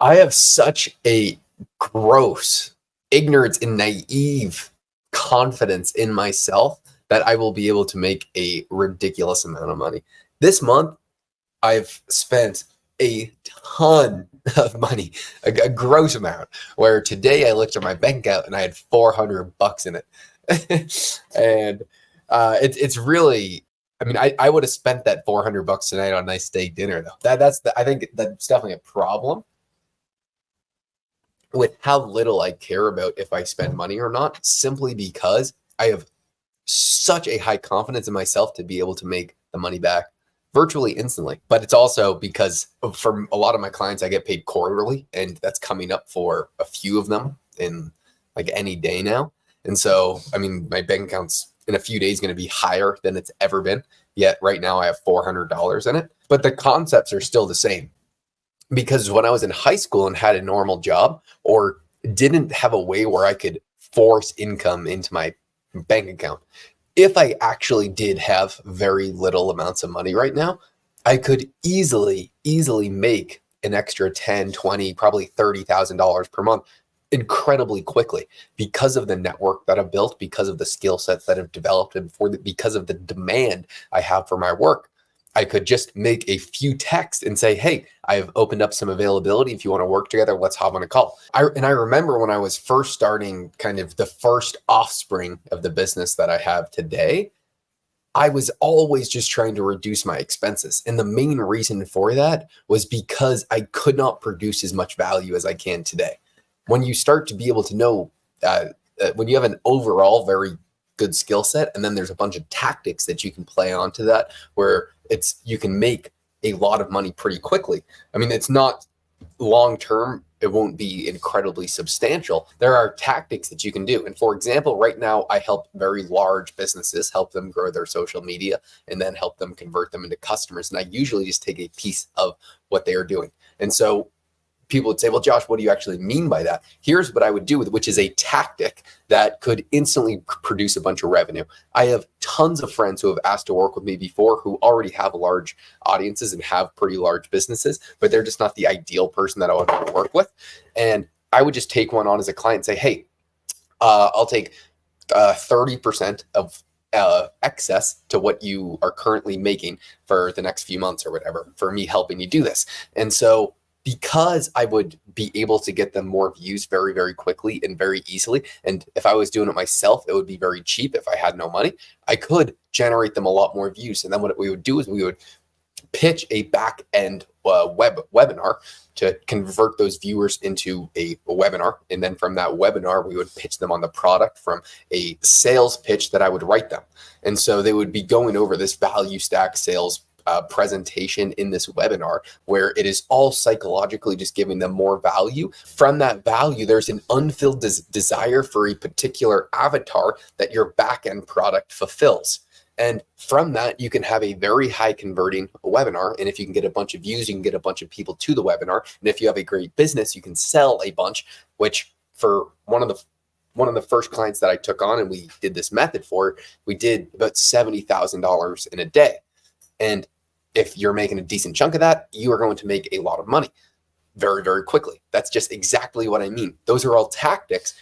I have such a gross ignorance and naive confidence in myself that I will be able to make a ridiculous amount of money. This month, I've spent a ton of money, a gross amount, where today I looked at my bank account and I had $400 in it. And it's really, I mean, I would have spent that $400 tonight on a nice steak dinner though. I think that's definitely a problem with how little I care about if I spend money or not, simply because I have such a high confidence in myself to be able to make the money back virtually instantly. But it's also because for a lot of my clients, I get paid quarterly, and that's coming up for a few of them in like any day now. And so, I mean, my bank account's in a few days going to be higher than it's ever been. Yet right now I have $400 in it, but the concepts are still the same. Because when I was in high school and had a normal job or didn't have a way where I could force income into my bank account, if I actually did have very little amounts of money right now, I could easily make an extra 10, 20, probably $30,000 per month incredibly quickly because of the network that I've built, because of the skill sets that I've developed, and because of the demand I have for my work. I could just make a few texts and say, hey, I've opened up some availability. If you want to work together, let's hop on a call. I remember when I was first starting kind of the first offspring of the business that I have today, I was always just trying to reduce my expenses. And the main reason for that was because I could not produce as much value as I can today. When you start to be able to know, when you have an overall very good skill set, and then there's a bunch of tactics that you can play onto that, where you can make a lot of money pretty quickly. I mean, it's not long term, it won't be incredibly substantial. There are tactics that you can do. And for example, right now I help very large businesses, help them grow their social media and then help them convert them into customers. And I usually just take a piece of what they are doing. And so people would say, well, Josh, what do you actually mean by that? Here's what I would do with, which is a tactic that could instantly produce a bunch of revenue. I have tons of friends who have asked to work with me before who already have large audiences and have pretty large businesses, but they're just not the ideal person that I would want to work with. And I would just take one on as a client and say, hey, I'll take 30% of excess to what you are currently making for the next few months or whatever for me helping you do this. And so because I would be able to get them more views very, very quickly and very easily. And if I was doing it myself, it would be very cheap if I had no money. I could generate them a lot more views. And then what we would do is we would pitch a back end webinar to convert those viewers into a webinar. And then from that webinar, we would pitch them on the product from a sales pitch that I would write them. And so they would be going over this value stack sales presentation in this webinar, where it is all psychologically just giving them more value. From that value, there's an unfilled desire for a particular avatar that your back-end product fulfills. And from that, you can have a very high converting webinar. And if you can get a bunch of views, you can get a bunch of people to the webinar. And if you have a great business, you can sell a bunch, which for one of the first clients that I took on and we did this method for, we did about $70,000 in a day. And if you're making a decent chunk of that, you are going to make a lot of money very, very quickly. That's just exactly what I mean. Those are all tactics,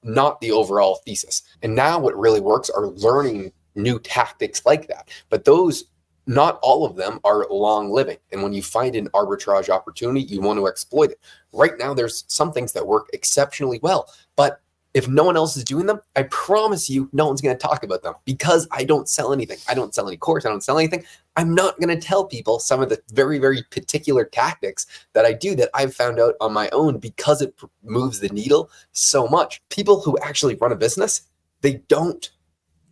not the overall thesis. And now what really works are learning new tactics like that. But those, not all of them are long living. And when you find an arbitrage opportunity, you want to exploit it. Right now, there's some things that work exceptionally well, but if no one else is doing them, I promise you, no one's going to talk about them because I don't sell anything. I don't sell any course. I don't sell anything. I'm not going to tell people some of the very, very particular tactics that I do that I've found out on my own because it moves the needle so much. People who actually run a business, they don't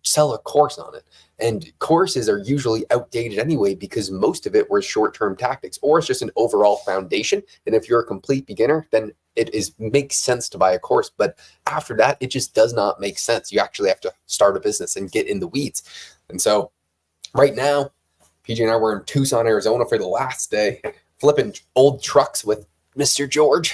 sell a course on it. And courses are usually outdated anyway because most of it were short-term tactics, or it's just an overall foundation. And if you're a complete beginner, then makes sense to buy a course. But after that, it just does not make sense. You actually have to start a business and get in the weeds. And so right now, PJ and I were in Tucson, Arizona for the last day, flipping old trucks with Mr. George.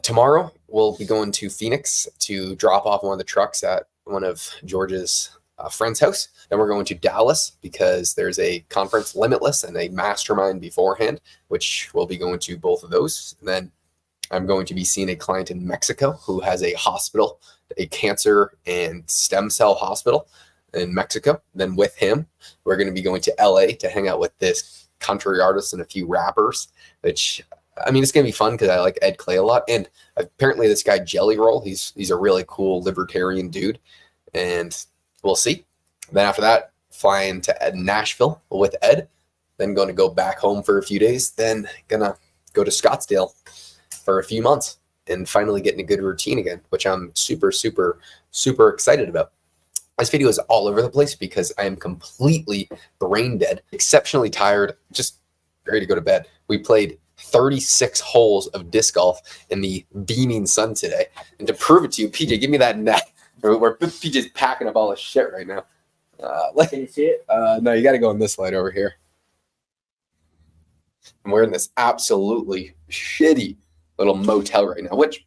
Tomorrow, we'll be going to Phoenix to drop off one of the trucks at one of George's a friend's house. Then we're going to Dallas because there's a conference, Limitless, and a mastermind beforehand, which we'll be going to both of those. And then I'm going to be seeing a client in Mexico who has a hospital, a cancer and stem cell hospital in Mexico. Then with him, we're going to be going to LA to hang out with this country artist and a few rappers, which, I mean, it's going to be fun because I like Ed Clay a lot. And apparently this guy Jelly Roll, he's a really cool libertarian dude. And we'll see. Then after that, flying to Nashville with Ed. Then going to go back home for a few days. Then going to go to Scottsdale for a few months and finally getting a good routine again, which I'm super, super, super excited about. This video is all over the place because I am completely brain dead, exceptionally tired, just ready to go to bed. We played 36 holes of disc golf in the beaming sun today. And to prove it to you, PJ, give me that net. PJ's packing up all his shit right now. Can you see it? No, you got to go on this light over here. I'm wearing this absolutely shitty little motel right now, which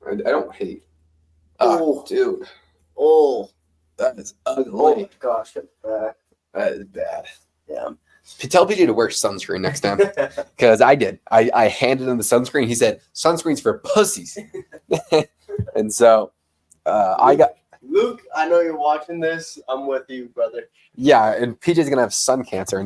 I don't hate. Oh, dude. Oh, That is ugly. oh my gosh, that's bad. That is bad. Yeah. Tell PJ to wear sunscreen next time. Because I did. I handed him the sunscreen. He said, sunscreen's for pussies. And so I got... Luke, I know you're watching this. I'm with you, brother. Yeah, and PJ's going to have sun cancer. And